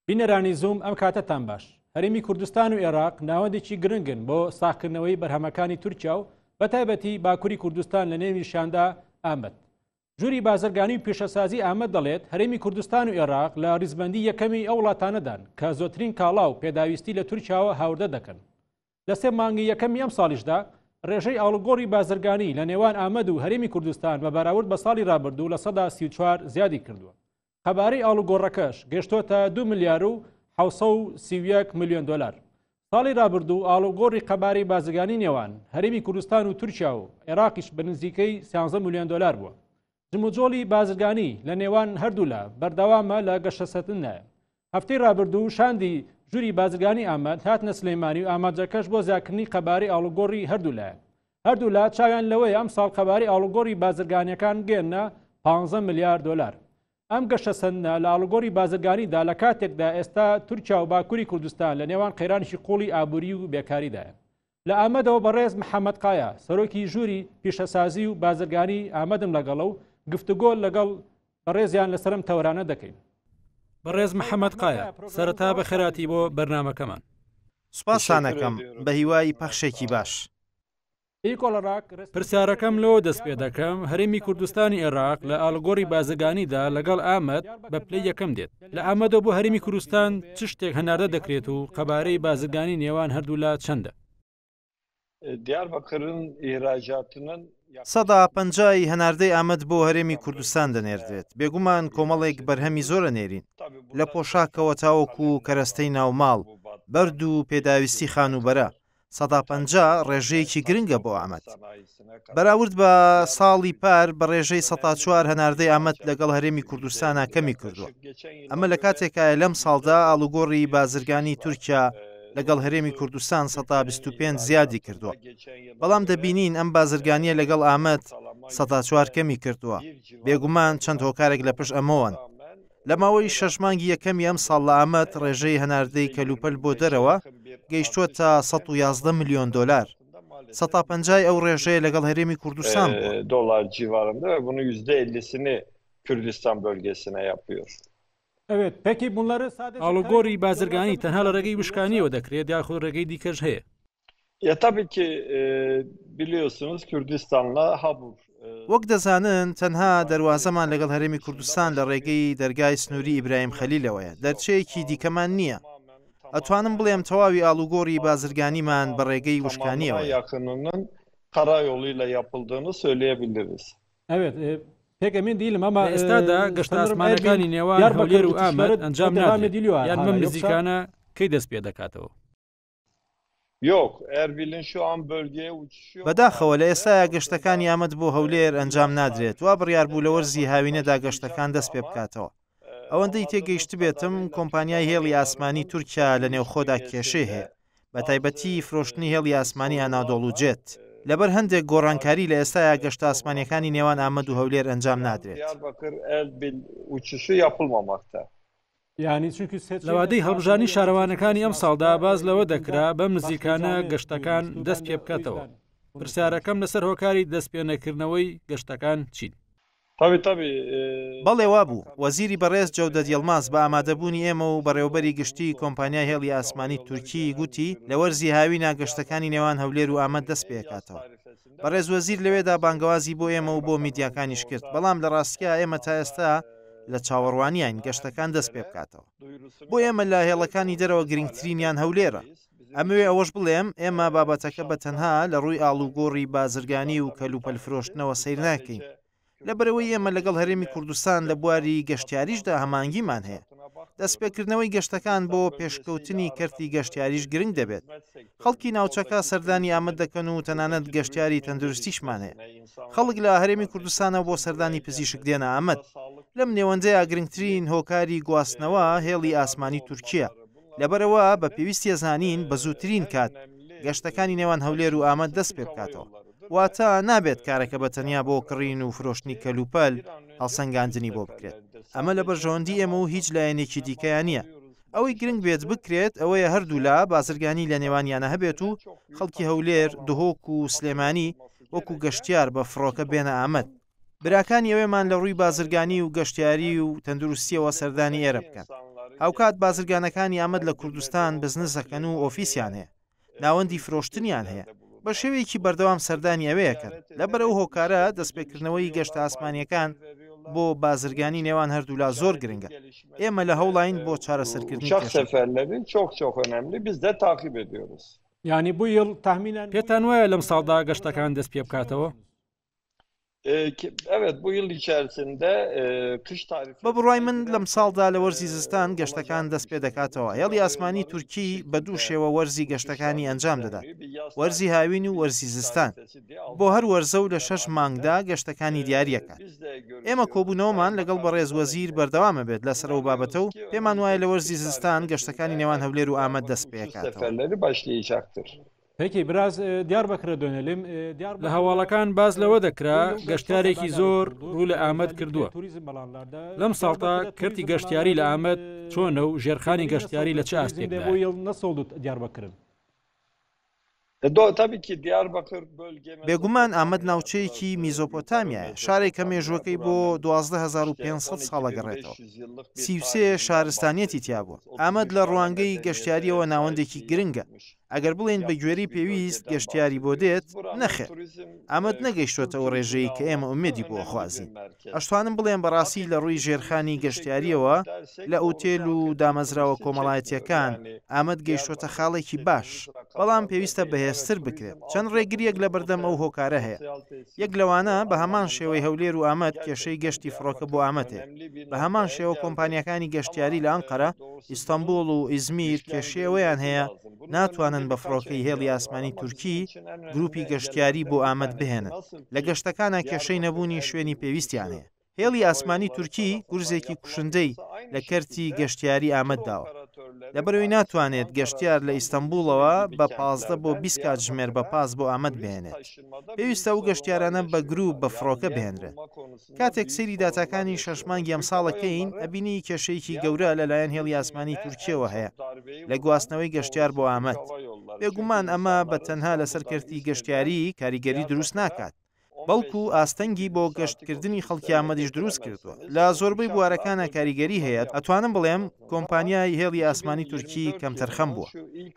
بینەرانی زوم ئەم کاتەتان باش. هەرێمی کوردستان و عێراق ناوەندێکی گرنگن بۆ ساختکردنەوەی بەرهەمەکانی تورکیا و بەتایبەتی باکووری کوردستان لە نێویشاندا ئامەد. ژووری بازرگانی و پیشەسازی ئامەد دەڵێت هەرێمی کوردستان و عێراق لە ڕیزبەندی یەکەمی ئەو وڵاتانەدان کە زۆرترین کاڵا و پێداویستی لە تورکیاوە هاوردە دەکەن. لە سێ مانگی یەکەمی ئەم ساڵیشدا ڕێژەی ئاڵوگۆڕی بازرگانی لە نێوان ئامەد و هەرێمی کوردستان بە بەراورد بە ساڵی ڕابردوو لە 34 زیادی کردووە. خەبارەی ئاڵوگۆڕەکەش گەشتۆتە 2 ملیار و 731 میلیۆن دلار. ساڵی ڕابردوو ئاڵوگۆڕی خەبارەی بازرگانی نێوان هەرێمی کوردستان و تورکیا و عێراقیش بە نزیکەی 13 میلیۆن دلار بووە. جموجۆڵی بازرگانی لە نێوان هەردوولا بەردەوامە لە گەشتەسەتنە. هەفتەی ڕابردوو شاندی ژووری بازرگانی ئامەد هاتنە سلەیمانی و ئاماجەکەش بۆ زیادکردنی خەبارەی ئاڵوگۆڕی هەردوولا چاویان لەوەی ئەم ساڵ خەبارەی ئاڵوگۆڕی بازرگانیەکان گێنە 15 میلیارد دلار. ئەم گەشتەسەندە لە ئاڵوگۆڕی بازرگانیدا لە کاتێکدا ئێستا تورکیا و باکووری کوردستان لە نێوان قەیرانیشی قوڵی ئابووری و بێکاریدایە. لە ئامەدەوە بەڕێز محەممەد قایە سەرۆکی ژووری پیشەسازی و بازرگانی ئامەدم لەگەڵە و گفتوگۆ لەگەڵ بەڕێزیان لەسرم تەورانە دەکەین. بەڕێز محەممەد قایە سەرەتا بە خێراتی بۆ بەرنامەکەمان. سوپاسانەکەم بە هیوای پەخشێکی باش. پرسیارەکەم لەوە دەست پێ دەکەم هەرێمی کوردستانی عێراق لە ئاڵگۆڕی بازرگانیدا لەگەڵ ئامەد بە پلەی یەکەم دێت. لە ئامەدەوە بۆ هەرێمی کوردستان چ شتێک هەناردە دەکرێت و خەبارەی بازرگانی نێوان هەردوولا چەندە؟ دیاربەکرن ئێراجاتنن 150 هەناردەی ئامەد بۆ هەرێمی کوردستان دەنێردرێت. بێگومان کۆمەڵێک بەرهەمی زۆرە نێرین لە پۆشاکەوە تاوەکو و کەرەستەی ناوماڵ بەرد و پێداویستی خانوبەرە 150 ڕێژەیەکی گرنگە بۆ ئامەد. بەراورد بە ساڵی پار بە ڕێژەی 104 هەناردەی ئامەد لەگەڵ هەرێمی کوردستانە کەمی کردووە. ئەمە لە کاتێکە لەم ساڵدا ئاڵوگۆڕی بازرگانی تورکیا لەگەڵ هەرێمی کوردستان 125 زیادی کردووە. بەڵام دەبینین ئەم بازرگانیە لەگەڵ ئامەد 104 کەمی کردووە. بێگومان چەند هۆکارێک لە پشت ئەمەوەن. لە ماوەی 6 مانگی یەکەمی ئەم ساڵ لە ئامەد ڕێژەی هەناردەی کەلوپەل بۆ دەرەوە گەیشتووە تا 111 میلیۆن دلار. 150 ئەو ڕێژەیە لەگەڵ هەرێمی کوردستان dolar civarında ve bunun %50'sini Kürdistan bölgesine yapıyor. Evet, peki bunları sadece ئاڵوگۆڕی بازرگانی تەنها لە ڕێگەی وشکانیەوە دەکرێت یاخود ڕێگەی دیکەش هەیە؟ Ya tabii ki biliyorsunuz Kürdistan'la Habur. وەک دەزانن تەنها دەواازەمان لەگەڵ هەرێمی کوردستان لە ڕێگەی دەرگای سنووری ئیبراهیم خەلیلەوەیە. دەرچەیەکی دیکەمان نییە. ئەتوانم بڵێم تەواوی ئاڵوگۆڕی بازرگانیمان بە ڕێگەی وشکانیەوە yakınının karayoluyla yapıldığını söyleyebiliriz. Evet, پێکەمین دیلم ئەمە ئێستادا گەشتە ئاسمانەکانی نێوان هەولێر و ئامەد ئەنجام نادرێت یان بەم نزیکانە کەی دەست پێ دەکاتەوە؟ Yok, Erbil'in şu an bölgeye uçuşu. بەداخەوە لە ئێستایا گەشتەکانی ئامەد بۆ هەولێر ئەنجام نادرێت وا بڕیار بوو لە وەرزی هاوینەدا گەشتەکان دەست پێ بکاتەوە. ئەوەندەی تێگەیشت بێتم کۆمپانیای هێڵی ئاسمانی تورکیا لە نێوخۆدا کێشەی هەیە بە تایبەتی فرۆشتنی هێڵی ئاسمانی ئانادۆڵ و جێت. لەبەر هەندێک گۆڕانکاری لە ئێستایا گەشتە ئاسمانیەکانی نێوان ئامەد و هەولێر ئەنجام نادرێت. Diyarbakır Erbil uçuşu yapılmamakta. لەوادەی هەڵبژانی شارەوانەکانی ئەم ساڵدا باز لەوە دەکرا بەم نزیکانە گەشتەکان دەست پێ بکاتەوە. پرسیارەکەم لەسەر هۆکاری دەست پێنەکردنەوەی گەشتەکان چین؟ بەڵێ وابوو وەزیری بەڕێز جەودەت یڵماس بە ئامادەبوونی ئێمە و بەڕێوەبەری گشتی کۆمپانیای هێڵی ئاسمانی تورکی گوتی لە وەرزی هاوینە گەشتەکانی نێوان هەولێر و ئامەد دەست پێکاتەوە. بەڕێز وەزیر لەوێدا بانگەوازی بۆ ئێمە و بۆ میدیاکانیش کرد بەڵام لە ڕاستیە ئێمە تا ئێستا لە چاوەڕوانیان گەشتەکان دەست پێ بکاتەوە. بۆ ئێمە لە هێڵەکانی دەرەوە گرنگترینیان هەولێرە. ئەمەوێ ئەوەش بڵێم ئێمە بابەتەکە بە تەنها لە ڕووی ئاڵوگۆڕی بازرگانی و کەلوپەل فرۆشتنەوە سیر ناکەین. لەبەرەوەی ئێمە لەگەڵ هەرێمی کوردستان لە بواری گەشتیاریشدا هەمانگیمان هەیە. دەستپێکردنەوەی گەشتەکان بۆ پێشکەوتنی کەرتی گەشتیاریش گرنگ دەبێت. خەڵکی ناوچەکە سەردانی ئامەد دەکەن و تەنانەت گەشتیاری تەندروستیشمان هەیە. خەڵک لە هەرێمی کوردستانە بۆ سەردانی پزیشک دێنە ئامەد. لەم نێوەندەیە گرنگترین هۆکاری گواستنەوە هێڵی ئاسمانی تورکیە. لەبەرەوە بە پێویستی زانین بە زووترین کات گەشتەکانی نێوان هەولێر و ئامەد دەست پێ بکاتەوە. واتە نابێت کارەکە بە تەنیا بۆ کڕین و فرۆشتنی کەلوپەل هەڵسەنگاندنی بۆ بکرێت. ئەمە لە بەرژەوەندی ئێمە و هیچ لایەنێکی دیکەیان نییە. ئەوەی گرنگ بێت بکرێت ئەوەیە هەردوولا بازرگانی لە نێوانیانە هەبێت و خەڵکی هەولێر دهۆک و سلێمانی وەکو گەشتیار بە فڕۆکە بێنە ئامەد. براکانی ئەوێمان لە ڕووی بازرگانی و گەشتیاری و تەندروستیەوە سەردانی ئێرە بکەن. هاوکات بازرگانەکانی ئامەد لە کوردستان بزنسەکەن و ئۆفیسیان هەیە ناوەندی فرۆشتنیان هەیە بە شێوەیەکی بەردەوام سەردانی ئەوەیەکەن لەبەرەو هۆکارە دەستپێکردنەوەی گەشتە ئاسمانیەکان بۆ بازرگانی نێوان هەردوولا زۆر گرنگە ئێمە لە هەوڵین بۆ چارەسەرکردنی uçak seferleri çok önemli. Biz de takip ediyoruz. یعنی بۆ یڵ تاخمینان پێتان وایە لەم ساڵدا گەشتەکان دەست پێ بکاتەوە؟ Evet, bu yıl içerisinde kış tarifi... بە بڕای من لەم ساڵدا لە وەرزی زستان گەشتەکان دەست پێ دەکاتەوە هێڵی ئاسمانی تورکی بە دوو شێوە وەرزی گەشتەکانی ئەنجام دەدات وەرزی هاوین و وەرزی زستان بۆ هەر وەرزە و لە 6 مانگدا گەشتەکانی دیاریەکات ئێمە کۆبوونەوەمان لەگەڵ بە ڕێزوەزیر بەردەوامە بێت لەسەرەوە بابەتە و پێمان وایە لە وەرزی زستان گەشتەکانی نێوان هەولێر و ئامەد دەست پێکاتەوە seferleri başlayacaktır. پێکی براز دیار بەکرە دۆنێلم لە هەواڵەکان باز لەوە دەکرا گەشتارێکی زۆر ڕوو لە ئامەد کردووە لەم ساڵتا کردی گەشتیاری لە ئامەد چۆنە و ژێرخانی گەشتیاری لە چه ئاستێکدا بۆ یڵ نەسەڵ دیار بەکردن Tabii ki Diyarbakır bölge... بێگومان ئامەد ناوچەیەکی میزۆپۆتامیایە شارێکە مێژوەکەی بۆ 12500 ساڵە گەڕێتەوە 33 شارستانیەتی تیا بووە ئامەد لە ڕوانگەی گەشتیاریەوە ناوەندێکی گرنگە ئەگەر بڵێن بە گوێرەی پێویست گەشتیاری بۆ دێت نەخێت ئامەد نەگەیشتوێتەوە ڕێژەیە کە ئێمە ئومێدی بۆ خوازیین ئەشتوانم بڵێن بەڕاستی لە ڕووی ژێرخانی گەشتیاریەوە لە ئوتێل و دامەزراوە کۆمەڵایەتیەکان ئامەد گەیشتوێتە خاڵێکی باش بەڵام پێویستە بەهێزتر بکرێت چەند ڕێگریەک لە بەردەم ئەو هۆکارە هەیە یەک لەوانە بە هەمان شێوەی هەولێر و ئامەد کێشەی گەشتی فڕۆکە بۆ ئامەتێ بە هەمان شێوە کۆمپانیەکانی گەشتیاری لە ئەنقەرە ئیستانبول و ئیزمیر کێشەیەوەیان هەیە ناتوانن بە فڕۆکەی هێڵی ئاسمانی تورکی گروپی گەشتیاری بۆ ئامەد بهێنن لە گەشتەکانە کێشەی نەبوونی شوێنی پێویستیان هەیە هێڵی ئاسمانی تورکی گورزێکی کوشندەی لە کەرتی گەشتیاری ئامەدداوە لەبەرەوەی ناتوانێت گەشتیار لە ئیستانبولەوە بە 15 بۆ 20 کات ژمێر بە پاس بۆ ئامەد بهێنێت پێویستە و گەشتیارانە بە گروپ بە فڕۆکە بهێنرێت کاتێک سەیری داتاکانی 6 مانگی ئەمساڵەکەین ئەبینی کێشەیەکی گەورە لەلایەن هێڵی ئاسمانی تورکیەوە هەیە لە گواستنەوەی گەشتیار بۆ ئامەد بێگومان ئەمە بە تەنها لەسەر کەرتی گەشتیاری کاریگەری دروست ناکات بەڵکو ئاستەنگی بۆ گەشتکردنی خەڵکی ئامەدیش دروست کردووە لە زۆربەی بوارەکانە کاریگەری هەیە ئەتوانم بڵێم کۆمپانیای هێڵی ئاسمانی تورکی کەم تەرخەم بووە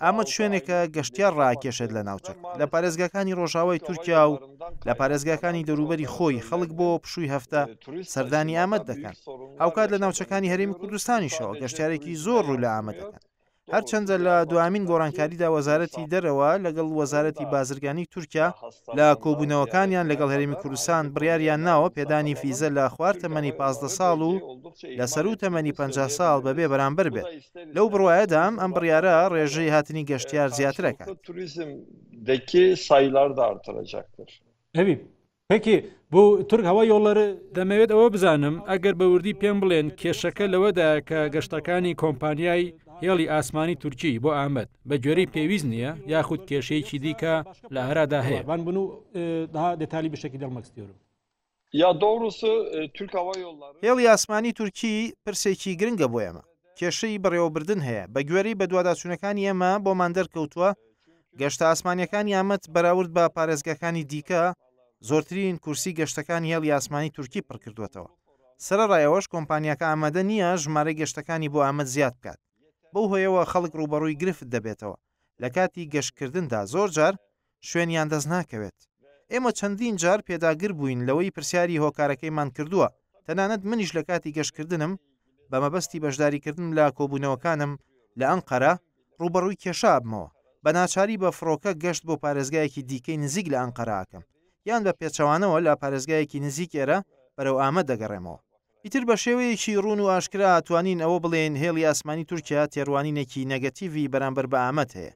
ئامەد شوێنێکە گەشتیار ڕاکێشێت لە ناوچەک لە پارێزگاکانی ڕۆژاوای تورکیا و لە پارێزگاکانی دەوروبەری خۆی خەڵک بۆ پشووی هەفتە سەردانی ئامەد دەکەن هاوکات لە ناوچەکانی هەرێمی کوردستانیشەوە گەشتارێکی زۆر ڕوو لە ئامەد دەکەن هەرچەندە لە دوامین گۆڕانکاریدا وەزارەتی دەرەوە لەگەڵ وەزارەتی بازرگانی تورکیا لە کۆبوونەوەکانیان لەگەڵ هەرێمی کوردستان بڕیاریان ناوە پێدانی فیزە لە خوار تەمەنی 15 ساڵ و لە سەر و تەمەنی 50 ساڵ بەبێ بەرامبەر بێت لەو بڕوایەدام ئەم بڕیارە ڕێژەی هاتنی گەشتیار زیاترەکە turizmdeki sayılar da artıracaktır. ئەوی پێکی بۆ تورک هەوا یۆڵەرە دەمەوێت ئەوە بزانم ئەگەر بە وردی پێم بڵێن کێشەکە لەوەدا کە گەشتەکانی کۆمپانیای هێڵی ئاسمانی تورکی بۆ ئامەد بە گوێرەی پێویست نییە یاخود کێشەیەکی دیکە لە هەرادا هەیە وان بوون و daha دێتالی بشەکی دەڵمەک istiyorum. Ya doğrusu Türk Hava Yolları هێڵی ئاسمانی تورکی پرسێکی گرنگە بۆ ئێمە کێشەی بەڕێوەبردن هەیە بە گوێرەی بە دوواداچوونەکانی ئێمە بۆمان دەرکەوتووە گەشتە ئاسمانیەکانی ئامەد بەراورد بە پارێزگاکانی دیکە زۆرترین کورسی گەشتەکانی هێڵی ئاسمانی تورکی پڕکردوێتەوە سەرەڕایەوەش کۆمپانیاکە ئامادە نییە ژمارەی گەشتەکانی بۆ ئامەد زیاد بکات بەو هۆیەوە خەڵک ڕوبەڕووی گرفت دەبێتەوە لە کاتی گەشتکردندا زۆر جار شوێنیان دەست ناکەوێت ئێمە چەندین جار پێداگر بووین لەوەی پرسیاری هۆکارەکەیمان کردووە تەنانەت منیش لە کاتی گەشتکردنم بە مەبەستی بەشداریکردن لە کۆبوونەوەکانم لە ئەنقەرە ڕوبەڕووی کێشە بمەوە بە ناچاری بە فڕۆکە گەشت بۆ پارێزگایەکی دیکەی نزیک لە ئەنقەراکەم یان بە پێچەوانەوە لە پارێزگایەکی نزیک ئێرە بەرەو ئامەد دەگەڕێمەوە ئیتر بە شێوەیەکی ڕوون و ئاشکرا ئەتوانین ئەوە بڵێن هێڵی ئاسمانی تورکیا تێڕوانینێکی نەگەتیڤی بەرامبەر بە ئامەد هەیە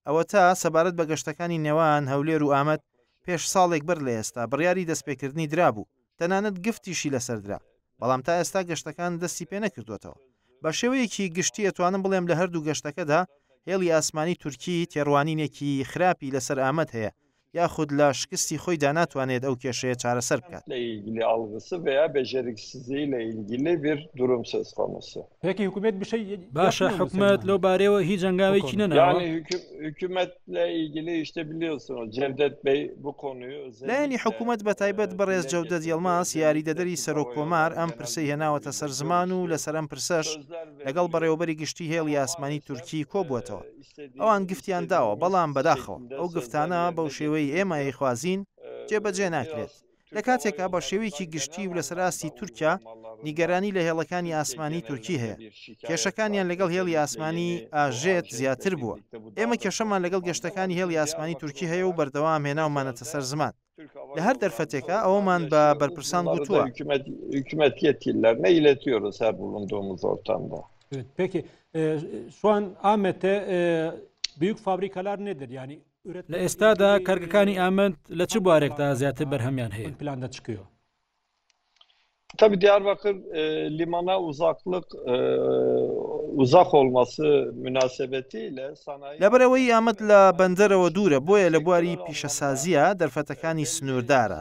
ئەوە تا سەبارەت بە گەشتەکانی نێوان هەولێر و ئامەد پێش ساڵێک بەر لە ئێستا بڕیاری دەستپێکردنی درابوو تەنانەت گفتیشی لەسەردرا بەڵام تا ئێستا گەشتەکان دەستی پێ نەکردوێتەوە بە شێوەیەکی گشتی ئەتوانم بڵێم لە هەردوو گەشتەکەدا هێڵی ئاسمانی تورکی تێڕوانینێکی خراپی لەسەر ئامەد هەیە یاخود لە شکستی خۆیدا ناتوانێت ئەو کێشەیە چارەسەر بکات. ilgili algısı veya beceriksizliğiyle ilgili bir durum söz konusu. Peki hükümet bir şey باشە حکومت لەو بارەوە هیچ ئەنگاوێکی نەناوە. Yani hükümetle ilgili işte biliyorsunuz Cevdet Bey bu konuyu özellikle لایەنی حکوومەت بە تایبەت بەڕێز جەودەت یەڵماس یاریدەدەری سەرۆکۆمار ئەم پرسەی هێناوەتە سەر زمان و لەسەر ئەم پرسەش لەگەڵ بەڕێوەبەری گشتی هێڵی ئاسمانی تورکی کۆبووەتەوە. ئەوان گفتیان داوە بەڵام بەداخەوە ئەو گفتانە بەو شێوەی ئێمە خوازین جێبەجێ ناکرێت. لە کاتێکا بە شێوەیەکی گشتی و لەسەر ئاستی تورکیا نیگەرانی لە هێڵەکانی ئاسمانی تورکی هەیە. کێشەکانیان لەگەڵ هێڵی ئاسمانی ئاژێت زیاتر بووە. ئێمە کێشەمان لەگەڵ گەشتەکانی هێڵی ئاسمانی تورکی هەیە و بەردەوام هێناومانەتە سەر زمان. لە هەر دەرفەتێکە ئەوەمان بە بەرپرسان گوتووە. Hükümet yetkililerine iletiyoruz her bulunduğumuz ortamda. Evet, peki şu an Ahmet'te büyük fabrikalar nedir? Yani لە ئێستادا کارگەکانی ئامەد لە چ بوارێکدا زیاتر بەرهەمیان هەیە؟ planda çıkıyor. Tabii Diyarbakır limana uzak olması münasebetiyle sanayi... لەبەرەوەی ئامەد لە بەندەرەوە دوورە بۆیە لە بواری پیشەسازیە دەرفەتەکانی سنووردارە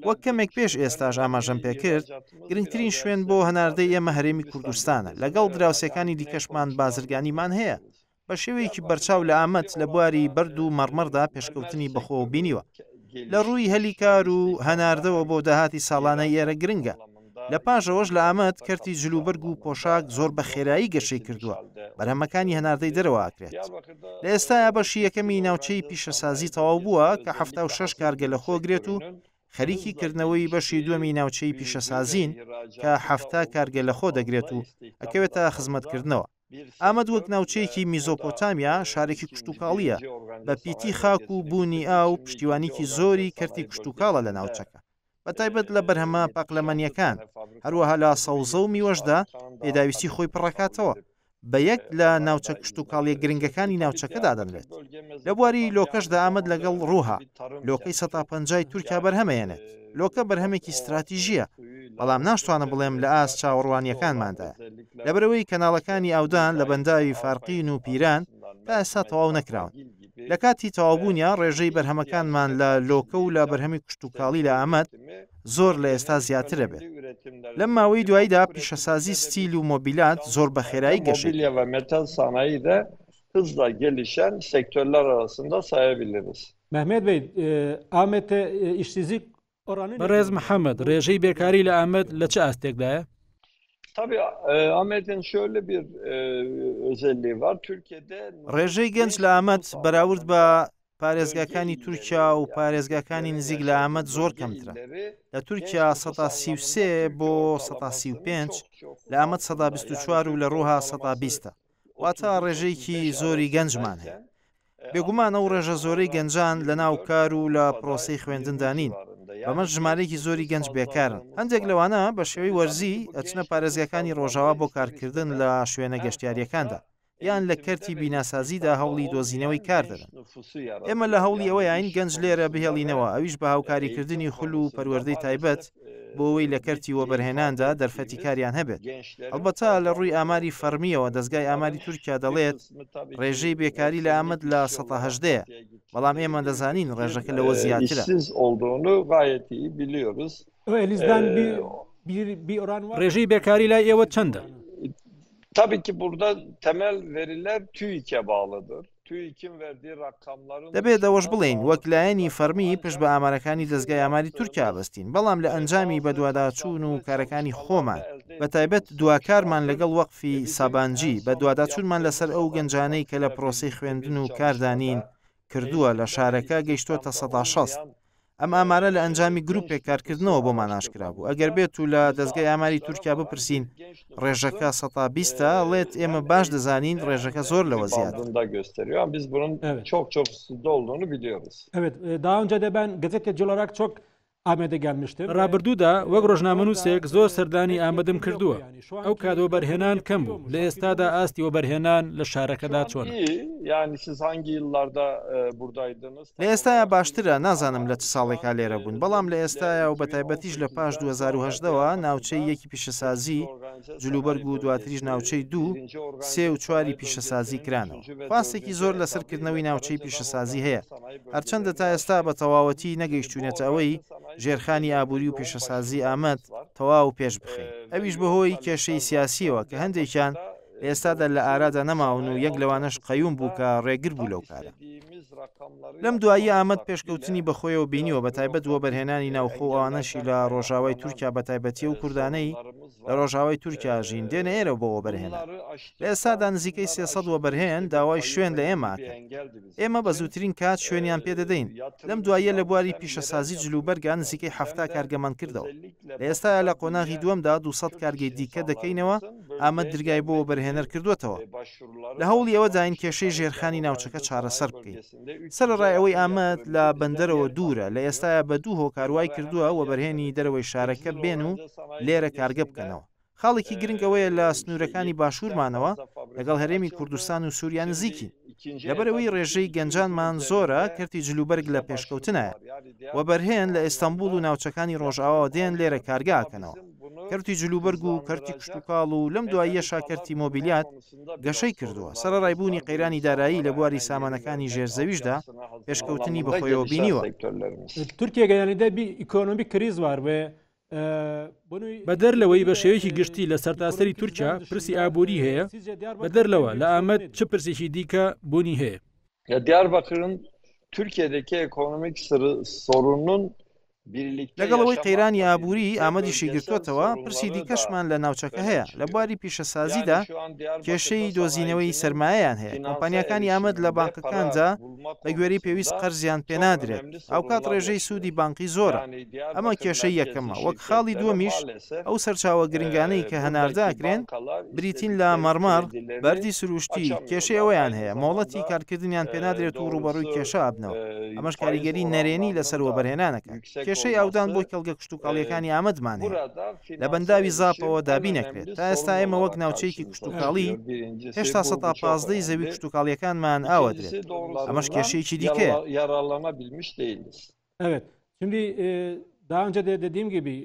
وەک کەمێک پێش ئێستاژ ئاماژەم پێکرد گرنگترین شوێن بۆ هەناردەی ئێمە هەرێمی کوردستانە لەگەڵ دراوسەکانی دیکەشمان بازرگانیمان هەیە بە شێوەیەکی بەرچاو لە ئامەد لە بواری بەرد و مەڕمەڕدا پێشکەوتنی بەخۆ بینیوە لە ڕووی هەلی کار و هەناردەوە بۆ داهاتی ساڵانەی ئێرە گرنگە لە پاشەوەش لە ئامەد کەرتی جلوبەرگ و پۆشاک زۆر بە خێرایی گەشەی کردووە بەرهەمەکانی هەناردەی دەرەوە ئاکرێت لە ئێستایا بەشی یەکەمی ناوچەی پیشەسازی تەواو بووە کە 76 کارگە لە خۆگرێت و خەریکی کردنەوەی بەشی دووەمی ناوچەی پیشەسازین کە 7 کارگە لە خۆ دەگرێت و ئەکەوێتە خزمەتکردنەوە ئامەد وەک ناوچەیەکی میزۆپۆتامیا شارێکی کشتتوکاڵیە بە پیتی خاک و بوونی ئاو پشتیوانیکی زۆری کەرتی کشتتوکاڵە لە ناوچەکە بە تایبەت لە بەرهەمە پاقلەمەنیەکان هەروەها لا سەوزە و میوەشدا پێداویستی خۆی پڕەکاتەوە بە یەک لە ناوچە کشتتوکاڵیە گرنگەکانی ناوچەکەدا دەنرێت لە بواری لۆکەشدا ئامەد لەگەڵ ڕووها لۆکەی 150 تورکیا بەرهەمەیەنێت لۆکە بەرهەمێکی استراتیژیە بەڵام ناشتوانە بڵێم لە ئاست چاوەڕوانیەکانماندایە لەبەرەوەی کەناڵەکانی ئاودان لە بەنداوی فارقین و پیران تا ئێستا تەواو نەکراون لە کاتی تەوابوونیە ڕێژەی بەرهەمەکانمان لە لۆکە و لە بەرهەمی کشتتوکاڵی لە ئامەد زۆر لە ئێستا زیاترە بێت لەم ماوەی دواییدا پیشەسازی ستیل و مۆبیلات زۆر بە خێرایی گەشت Mobilya ve metal sanayi de hızla gelişen sektörler arasında sayabiliriz. Mehmet Bey, Ahmet'te işsizlik oranı بەڕێز محەممەد ڕێژەی بێکاری لە ئامەد لە چه ئاستێکدایە؟ Tabii Ahmet'in şöyle bir özelliği var. Türkiye'de ڕێژەی گەنج لە ئامەد بەراورد بە پارێزگاکانی تورکیا و پارێزگاکانی نزیک لە ئامەد زۆر کەمترە لە تورکیا 133 بۆ 135 لە ئامەد 124 و لە ڕووها 120 واتە ڕێژەیەکی زۆری گەنجمان هەیە بێگومان ئەو ڕێژە زۆرەی گەنجان لە ناو کار و لە پرۆسەی خوێندندانین بەمە ژمارەیەکی زۆری گەنج بێکارن هەندێک لەوانە بە شێوەی وەرزی ئەچنە پارێزگاکانی ڕۆژاوا بۆ کارکردن لە شوێنە گەشتیاریەکاندا یان لە کەرتی بیناسازیدا هەوڵی دۆزینەوەی کار دەدەن ئێمە لە هەوڵی ئەوەی ئاین گەنج لێرە بهێڵینەوە ئەویش بە هاوکاریکردنی خول و پەروەردەی تایبەت بۆ ئەوەی لە کەرتی وەبەرهێناندا دەرفەتی کاریان هەبێت ئەلبەتە لە ڕووی ئاماری فەرمیەوە دەستگای ئاماری تورکیا دەڵێت ڕێژەی بێکاری لە ئامەد لە 118 بەڵام ئێمە دەزانین ڕێژەکە لەوە زیاترە ڕێژەی بێکاری لای ئێوە چەندە؟ Tabii ki burada temel veriler TÜİK'e bağlıdır. TÜİK'in verdiği rakamların... دەبێت ئەوەش بڵین وەک لایەنی فەرمی پشت بە ئامارەکانی دەستگای ئاماری تورکیا بەستین بەڵام لە ئەنجامی بە دوواداچوون و کارەکانی خۆمان بە تایبەت دواکارمان لەگەڵ وەقفی سابانجی بە دوواداچوونمان لەسەر ئەو گەنجانەی کە لە پرۆسەی خوێندن و کاردانین کردووە لە شارەکە گەیشتۆتە 160 ئەم ئامارە لە ئەنجامی گروپێک کارکردنەوە بۆمان ئاشکرا بوو ئەگەر بێت و لە دەستگای ئاماری تورکیا بپرسین ڕێژەکە 120 لێت ئێمە باش دەزانین ڕێژەکە زۆر لەوە زیاتر. Evet, daha önce de ben gazeteci olarak çok ئامادەگەلمشتر ڕابردوودا وەک ڕۆژنامەنووسێک زۆر سەردانی ئامادەم کردووە ئەو کادۆ بەرهێنان کەم بوو لە ئێستادا ئاستی وەبەرهێنان لە شارەکەدا چۆن لە ئێستاە باشترە نازانم لە چ ساڵێکا لێرە بوون بەڵام لە ئێستاە و بە تایبەتیش لە پاش 2010ەوە ناوچەی یەکی پیشەسازی جلوبەرگ و دواتریش ناوچەی 2 3 و 4 پیشەسازی کرانەوە فاستێکی زۆر لەسەرکردنەوەی ناوچەی پیشەسازی هەیە هەرچەندە تا ئێستا بە تەواوەتی نەگەیشتوونێتە ئەوەی ژێرخانی ئابووری و پیشەسازی ئامەد تەواو پێش بخێن ئەویش بەهۆی کێشەی سیاسیەوە کە هەندێکیان ئێستادا لە ئارادا نەماون و یەک لەوانەش قەیوم بوو کە ڕێگر بوو لەو کارە لەم دوایی ئامەد پێشکەوتنی بەخۆیەوە بینیوە بە تایبەت وە بەرهێنانی ناوخۆ ئەوانەشی لە ڕۆژاوای تورکیا بە تایبەتی و کوردانەی لە ڕۆژاوای تورکیا ژین دێنە ئێرە بۆەوە بەرهێنا لە ئێستادا نزیکەی 300 وە بەرهێن داوای شوێن لە ئێماکە ئێمە بە زووترین کات شوێنیان پێدەدەین لەم دوایە لە بواری پیشەسازی جلوبەرگا نزیکەی هەفتا کارگەمان کردەوە لە ئێستا لە قۆناغی دووەمدا 200 کارگەی دیکە دەکەینەوە ئامەد درگای بۆ بەرهێنەر کردوێتەوە لە هەوڵی ئەوە داین کێشەی ژێرخانی ناوچەکە چارەسەر بکەین سەرڕای ئەوەی ئامەد لە بەندەرەوە دوورە لە ئێستاە بە دوو هۆکاروای کردووە و بەرهێنی دەرەوەی شارەکە بێن و لێرە کارگە بکەنەوە خاڵێکی گرنگەوەیە لە سنوورەکانی باشوورمانەوە لەگەڵ هەرێمی کوردستان و سووریا نزیکی لەبەرەوەی ڕێژەی گەنجانمان زۆرە کردی جلوبەرگ لە پێشکەوتنایە و بەرهێن لە ئێستەمبول و ناوچەکانی ڕۆژئاوا دێن لێرە کارگاکەنەوە کەرتی جلوبەرگ و کەرتی کشتتوکاڵ و لەم دواییە شاکەرتی مۆبیلیات گەشەی کردووە سەرڕایبوونی قەیرانی دارایی لە بواری سامانەکانی ژێرزەویشدا پێشکەوتنی بەخۆیەوە بینیوە تورکیا گەیانیدا ئیکۆنۆمی کریز وار بێ بەدەر لەوەی بە شێوەیەکی گشتی لە سەرتاسەری تورکیا پرسی ئابووری هەیە بەدەر لەوە لە ئامەد چ پرسێکی دیکە بوونی هەیە Diyarbakır'ın Türkiye'deki ekonomik sorunun لەگەڵەوەی قەیرانی ئابووری ئامەدیشی گرتووەتەوە پرسی دیکەشمان لە ناوچەکە هەیە لە بواری پیشەسازیدا کێشەی دۆزینەوەی سەرمایەیان هەیە کۆمپانیەکانی ئامەد لە بانکەکاندا بە گوێرەی پێویست قەرزیان پێنادرێت ئەو کات ڕێژەی سوودی بانقی زۆرە ئەمە کێشەی یەکەمە وەک خاڵی دووەمیش ئەو سەرچاوە گرنگانەی کە هەنارداکرێن بریتین لە مەڕمار بەردی سروشتی کێشەی ئەوەیان هەیە مۆڵەتی کارکردنیان پێنادرێت و ڕوبەڕووی کێشە ئابنەوە ئەمەش کاریگەری نەرێنی لەسەر وەبەرهێنانەکە کێشەی ئەودان بۆی کەڵگە کشتتوکاڵیەکانی ئامەدمان هەیە لە بەنداوی زاپەوە دابی نەکرێت تا ئێستا ئێمە وەک ناوچەیەکی کشتتوکاڵی هێشتا 15 زەوی کشتتوکاڵیەکانمان ئاوەدرێت ئەمەش کێشەیەکی دیکەیە daha önce de dediğim gibi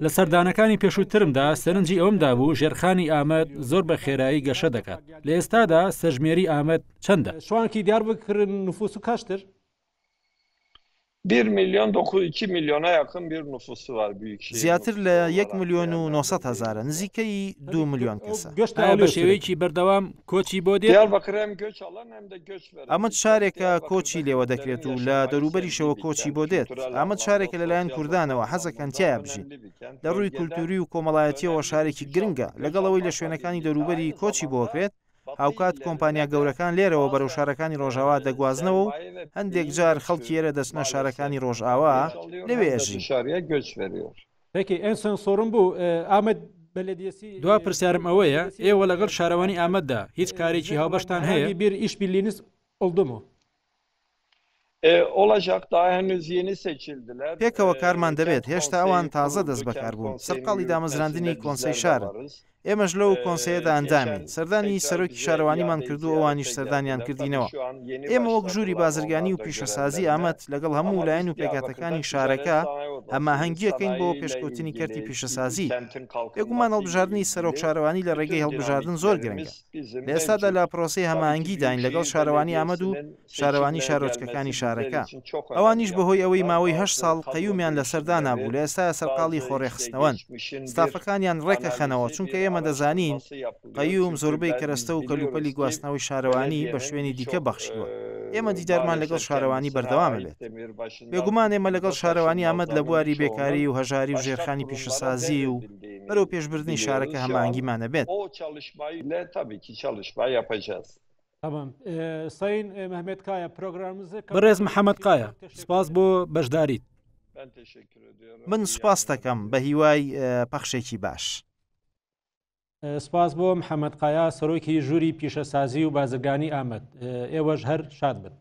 لە سەردانەکانی پێشووترمدا سەرنجی ئەومدا بوو ژێرخانی ئامەد زۆر بە خێرایی گەشە دەکات لە ئێستادا سەرژمێری ئامەد چەندە شوانکی دیاربکرن نفوسu kaçtır 1.902 milyona yakın bir nüfusu var Büyükşehir. زیاتر لە 1,900,000 نزیکەی 2 ملیۆن کەسە بە شێوەیەکی بەردەوام کۆچی بۆ دێت Diyarbakır hem göç alan hem de göç veren. ئەمەد شارێکە کۆچی لێوە دەکرێت و لە دەوروبەریشەوە کۆچی بۆ دێت ئەمەد شارێکە لەلایەن کوردانەوە حەزەکەن تایە بژین لە ڕووی کولتوری و کۆمەڵایەتیەوە شارێکی گرنگە لەگەڵەوەی لە شوێنەکانی دەوروبەری کۆچی بۆکرێت هاوکات کۆمپانیا گەورەکان لێرەوە بەرەو شارەکانی ڕۆژاوا دەگوازنەوە و هەندێک جار خەڵکی ئێرە دەچنە شارەکانی ڕۆژئاوا لەوێ ئەژین. Peki en son sorun bu. Ahmet Belediyesi دوا پرسیارم ئەوەیە ئێوە لەگەڵ شارەوانی ئامەددا هیچ کارێکی هاوبەشتان هەیە bir işbirliğiniz oldu mu? Olacak daha henüz yeni seçildiler. پێکەوە کارمان دەبێت هێشتا ئەوان تازە دەست بەکار بوون سەرقاڵی دامەزراندنی کۆنسەی شارە ئێمەش لەو کۆنسەیەدا ئەندامین سەردانی سەرۆکی شارەوانیمان کردو ئەوانیش سەردانیان کردینەوە ئێمە وەک ژووری بازرگانی و پیشەسازی ئامەد لەگەڵ هەموو لایەن و پێکاتەکانی شارەکە هەماهەنگیەکەین بۆ پێشکەوتنی کەرتی پیشەسازی بێگومان هەڵبژاردننی سەرۆک شارەوانی لە ڕێگەی هەڵبژاردن زۆر گرنگە لە ئێستادا لە پرۆسی هەماهەنگی داین لەگەڵ شارەوانی ئامەد و شارەوانی شارۆچکەکانی شارەکە ئەوانیش بەهۆی ئەوەی ماوەی 8 ساڵ قەیومیان لەسەردا نابوو لە ئێستا سەرقاڵی خۆڕێخستنەوەن ستافەکانیان ڕێکە خەنەوە چونکە ئێمە دەزانین قەیوم زۆربەی کەرەستە و کەلوپەلی گواستنەوەی شارەوانی بە شوێنی دیکە بەخشیوە ئێمە دیدارمان لەگەڵ شارەوانی بەردەوامە بێت بێگومان ئێمە لەگەڵ شارەوانی ئامەد لە بواری بێکاری و هەژاری و ژێرخانی پیشەسازی و بەرەو پێشبردننی شارەکە هەماهەنگیمانە بێت. Tamam. Sayın Mehmet Kaya programımızı بەڕێز محەممەد قایە سپاس بۆ بەشداریت من سوپاس دەکەم بە هیوای پەخشێکی باش. سپاس بۆ محەممەد قایا سەرۆکی ژووری پیشەسازی و بازرگانی ئامەد ئێوەش هەر شاد بن.